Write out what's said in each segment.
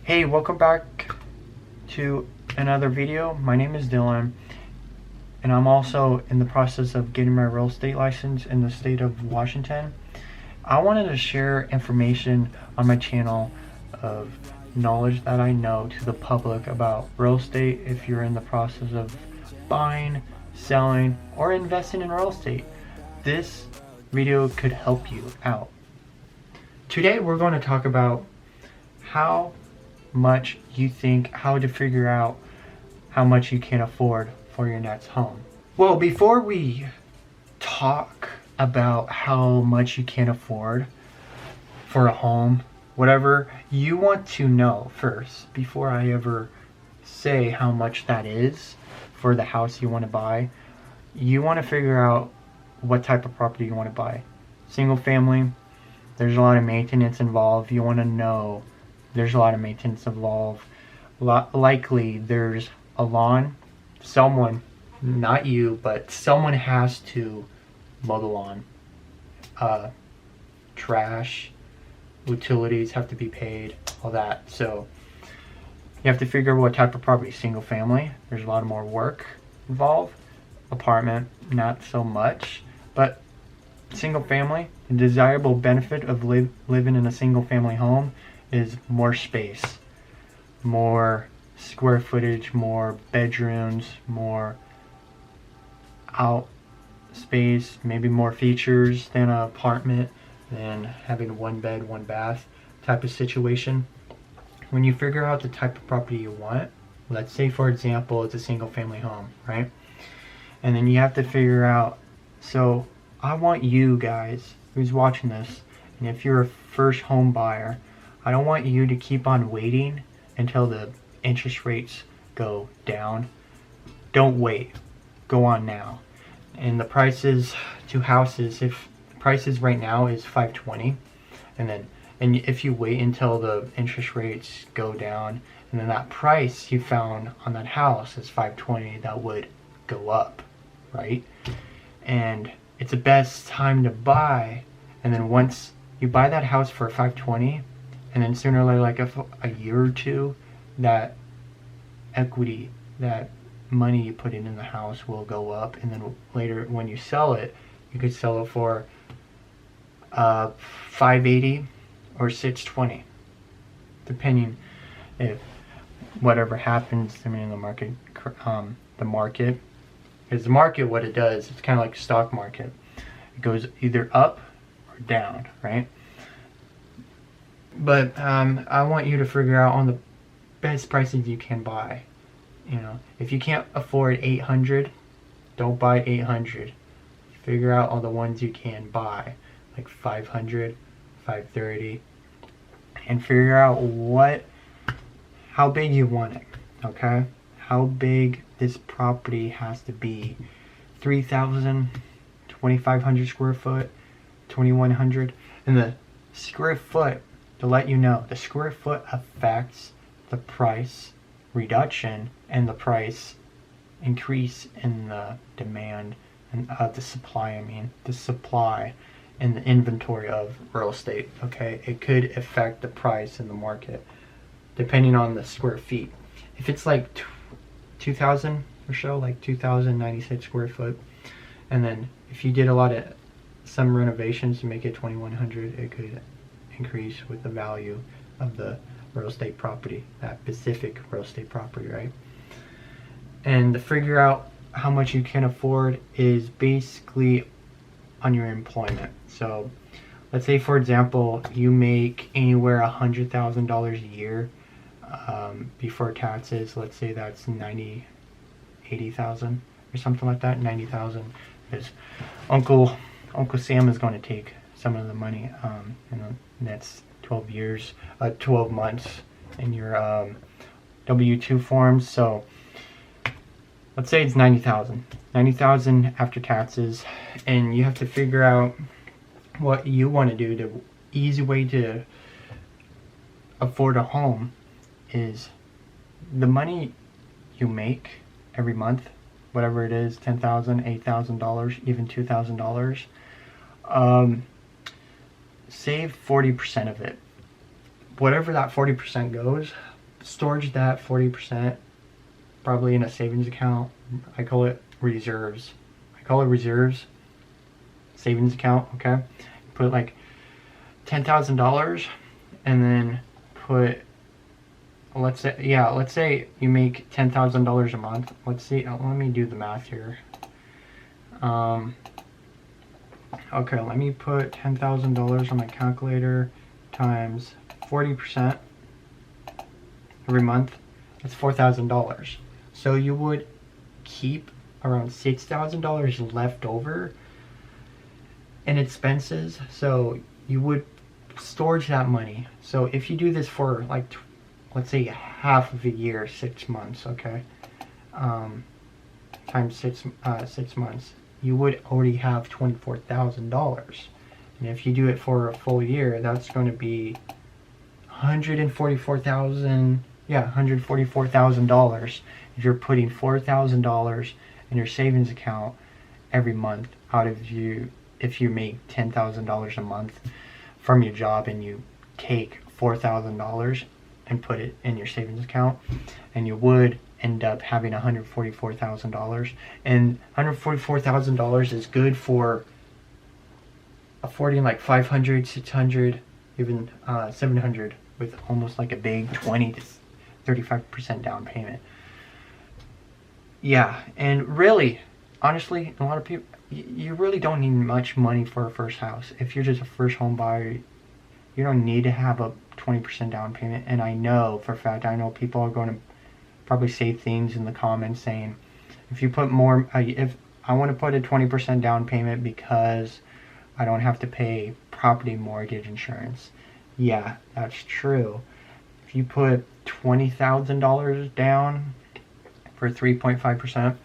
Hey, welcome back to another video. My name is Dylan, and I'm also in the process of getting my real estate license in the state of Washington. I wanted to share information on my channel of knowledge that I know to the public about real estate if you're in the process of buying, selling, or investing in real estate. This video could help you out. Today we're going to talk about how to figure out how much you can afford for your next home. Well, before we talk about how much you can afford for a home, whatever, you want to know first, before I ever say how much that is for the house you want to buy, you want to figure out what type of property you want to buy. Single family, there's a lot of maintenance involved. You want to know there's a lot of maintenance involved. Likely there's a lawn. Someone, not you, but someone has to mow the lawn. Trash, utilities have to be paid, all that. So you have to figure out what type of property. Single family, there's a lot more work involved. Apartment, not so much. But single family, the desirable benefit of living in a single family home is more space, more square footage, more bedrooms, more out space, maybe more features than an apartment, than having one bed, one bath type of situation. When you figure out the type of property you want, let's say for example it's a single family home, right? And then you have to figure out, so I want you guys who's watching this, and if you're a first home buyer, I don't want you to keep on waiting until the interest rates go down. Don't wait. Go on now. And the prices to houses, if the prices right now is $520, and if you wait until the interest rates go down, and then that price you found on that house is $520, that would go up, right? And it's the best time to buy. And then once you buy that house for $520, and then sooner or later, like a year or two, that equity, that money you put in the house will go up, and then later when you sell it, you could sell it for $580 or $620, depending if whatever happens. I mean, in the market, because the market, what it does, it's kind of like the stock market. It goes either up or down, right? But I want you to figure out on the best prices you can buy. You know, if you can't afford 800, don't buy 800. Figure out all the ones you can buy, like 500, 530, and figure out how big you want it. Okay, how big this property has to be. 3,000, 2,500 square foot, 2,100, and the square foot. To let you know, the square foot affects the price reduction and the price increase in the demand and the supply. I mean, the supply and the inventory of real estate. Okay, it could affect the price in the market depending on the square feet. If it's like 2,000 or so, like 2,096 square foot, and then if you did some renovations to make it 2,100, it could increase with the value of the real estate property, that specific real estate property, right? And to figure out how much you can afford is basically on your employment. So let's say, for example, you make anywhere $100,000 a year before taxes. Let's say that's 80,000 or something like that, 90,000, because Uncle Sam is going to take some of the money in the next 12 months in your W-2 forms. So let's say it's 90,000 after taxes, and you have to figure out what you want to do. The easy way to afford a home is the money you make every month, whatever it is, $10,000, $8,000, even $2,000. Save 40% of it. Whatever that 40% goes, storage that 40% probably in a savings account. I call it reserves. Savings account. Okay, put like $10,000, and then put, let's say you make $10,000 a month. Let's see. Let me do the math here. Okay, let me put $10,000 on my calculator times 40% every month. That's $4,000. So you would keep around $6,000 left over in expenses. So you would storage that money. So if you do this for like, let's say half of a year, 6 months, okay, times 6 months, you would already have $24,000. And if you do it for a full year, that's going to be $144,000 if you're putting $4,000 in your savings account every month out of you. If you make $10,000 a month from your job and you take $4,000 and put it in your savings account, and you would end up having $144,000. And $144,000 is good for affording like 500, 600, even 700 with almost like a big 20 to 35% down payment. Yeah, and really, honestly, a lot of people, you really don't need much money for a first house. If you're just a first home buyer, you don't need to have a 20% down payment. And I know for a fact, people are going to probably say things in the comments saying, if you put more, if I want to put a 20% down payment because I don't have to pay property mortgage insurance. Yeah, that's true. If you put $20,000 down for 3.5%,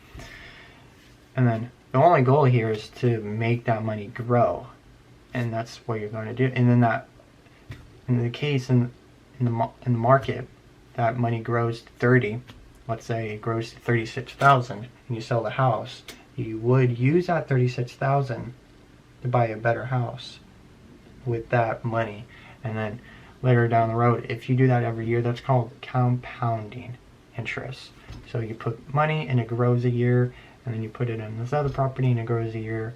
and then the only goal here is to make that money grow, and that's what you're going to do. And then that, in the case in the market, that money grows to 30. Let's say it grows to 36,000, and you sell the house. You would use that 36,000 to buy a better house with that money, and then later down the road, if you do that every year, that's called compounding interest. So you put money and it grows a year, and then you put it in this other property and it grows a year.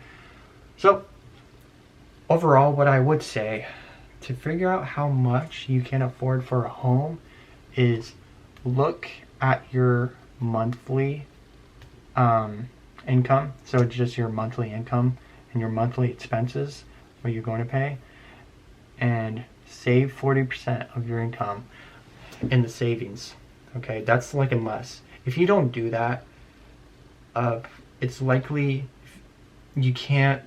So overall, what I would say to figure out how much you can afford for a home is look at your monthly income. So just your monthly income and your monthly expenses, what you're going to pay, and save 40% of your income in the savings. Okay, that's like a must. If you don't do that, it's likely you can't,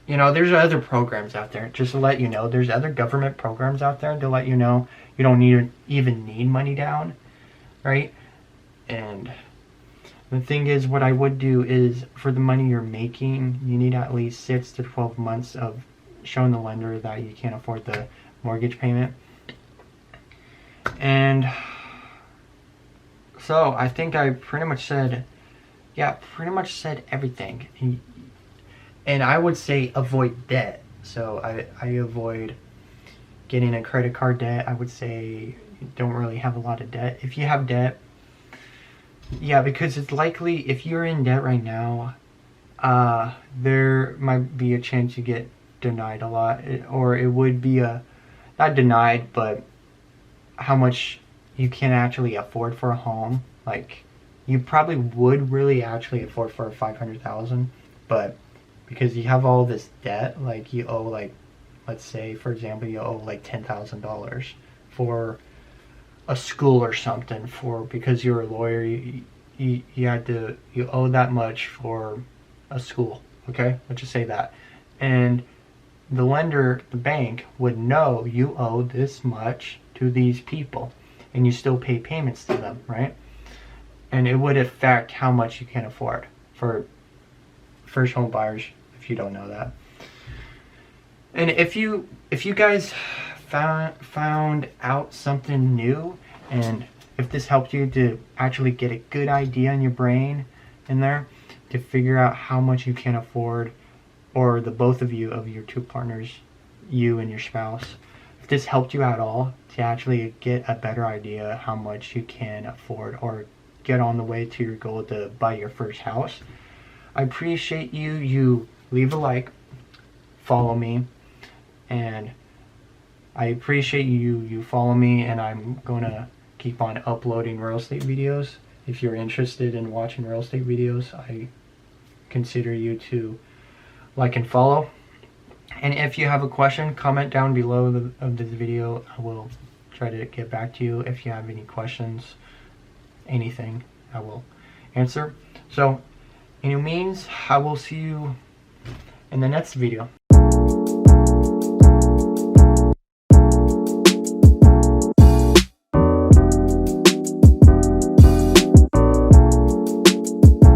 there's other programs out there, just to let you know, there's other government programs out there to let you know you don't even need money down, right? And the thing is, what I would do is, for the money you're making, you need at least 6 to 12 months of showing the lender that you can't afford the mortgage payment. And so I think I pretty much said everything. And I would say avoid debt. So I avoid getting a credit card debt. I would say don't really have a lot of debt. If you have debt, yeah, because it's likely if you're in debt right now, there might be a chance you get denied a lot, or it would be not denied, but how much you can actually afford for a home. Like, you probably would really actually afford for $500,000, but because you have all this debt, like you owe, like, let's say for example you owe like $10,000 for a school or something, because you're a lawyer, you owe that much for a school. Okay, let's just say that, and the lender, the bank, would know you owe this much to these people, and you still pay payments to them, right? And it would affect how much you can afford for first home buyers, if you don't know that. And if you guys found out something new, and if this helped you to actually get a good idea in your brain in there to figure out how much you can afford, or the both of you, of your two partners, you and your spouse, if this helped you at all to actually get a better idea how much you can afford or get on the way to your goal to buy your first house, I appreciate you leave a like, follow me, and I appreciate you follow me, and I'm gonna keep on uploading real estate videos. If you're interested in watching real estate videos, I consider you to like and follow. And if you have a question, comment down below of this video. I will try to get back to you. If you have any questions, anything, I will answer. So, any means, I will see you in the next video.